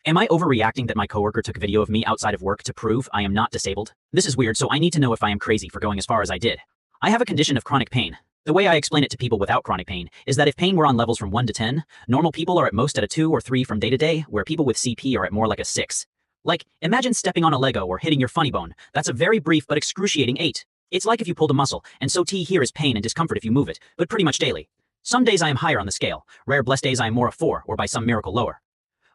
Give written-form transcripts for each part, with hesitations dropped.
Am I overreacting that my coworker took a video of me outside of work to prove I am not disabled? This is weird, so I need to know if I am crazy for going as far as I did. I have a condition of chronic pain. The way I explain it to people without chronic pain is that if pain were on levels from 1 to 10, normal people are at most at a 2 or 3 from day to day, where people with CP are at more like a 6. Like, imagine stepping on a Lego or hitting your funny bone. That's a very brief but excruciating 8. It's like if you pulled a muscle, and so T here is pain and discomfort if you move it, but pretty much daily. Some days I am higher on the scale. Rare blessed days I am more a 4, or by some miracle lower.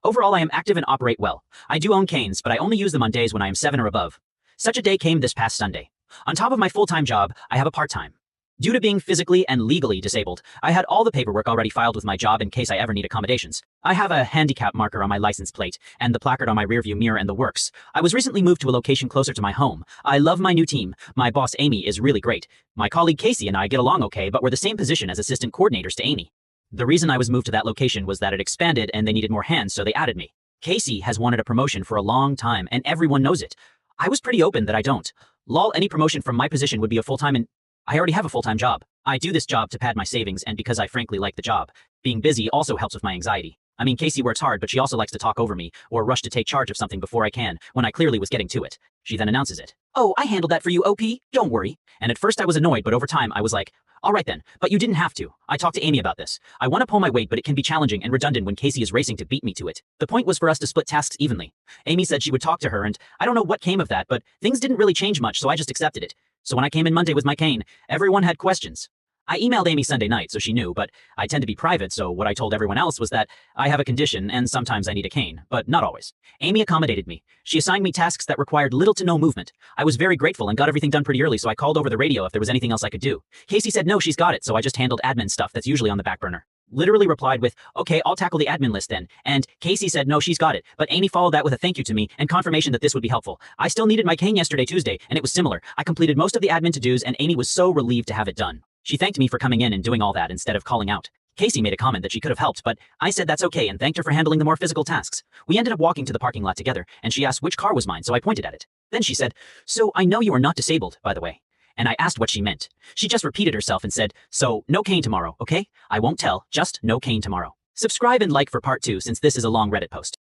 Overall, I am active and operate well. I do own canes, but I only use them on days when I am 7 or above. Such a day came this past Sunday. On top of my full-time job, I have a part-time. Due to being physically and legally disabled, I had all the paperwork already filed with my job in case I ever need accommodations. I have a handicap marker on my license plate, and the placard on my rearview mirror and the works. I was recently moved to a location closer to my home. I love my new team. My boss Amy is really great. My colleague Casey and I get along okay, but we're the same position as assistant coordinators to Amy. The reason I was moved to that location was that it expanded and they needed more hands, so they added me. Casey has wanted a promotion for a long time, and everyone knows it. I was pretty open that I don't. Lol, any promotion from my position would be a full-time, and I already have a full-time job. I do this job to pad my savings and because I frankly like the job. Being busy also helps with my anxiety. I mean, Casey works hard, but she also likes to talk over me or rush to take charge of something before I can, when I clearly was getting to it. She then announces it. "Oh, I handled that for you, OP. Don't worry." And at first I was annoyed, but over time I was like, all right then, but you didn't have to. I talked to Amy about this. I want to pull my weight, but it can be challenging and redundant when Casey is racing to beat me to it. The point was for us to split tasks evenly. Amy said she would talk to her, and I don't know what came of that, but things didn't really change much, so I just accepted it. So when I came in Monday with my cane, everyone had questions. I emailed Amy Sunday night, so she knew, but I tend to be private, so what I told everyone else was that I have a condition and sometimes I need a cane, but not always. Amy accommodated me. She assigned me tasks that required little to no movement. I was very grateful and got everything done pretty early, so I called over the radio if there was anything else I could do. Casey said no, she's got it, so I just handled admin stuff that's usually on the back burner. Literally replied with, okay, I'll tackle the admin list then. And Casey said no, she's got it, but Amy followed that with a thank you to me and confirmation that this would be helpful. I still needed my cane yesterday, Tuesday, and it was similar. I completed most of the admin to-dos and Amy was so relieved to have it done. She thanked me for coming in and doing all that instead of calling out. Casey made a comment that she could have helped, but I said that's okay and thanked her for handling the more physical tasks. We ended up walking to the parking lot together, and she asked which car was mine, so I pointed at it. Then she said, "So I know you are not disabled, by the way." And I asked what she meant. She just repeated herself and said, "So no cane tomorrow, okay? I won't tell, just no cane tomorrow." Subscribe and like for part 2 since this is a long Reddit post.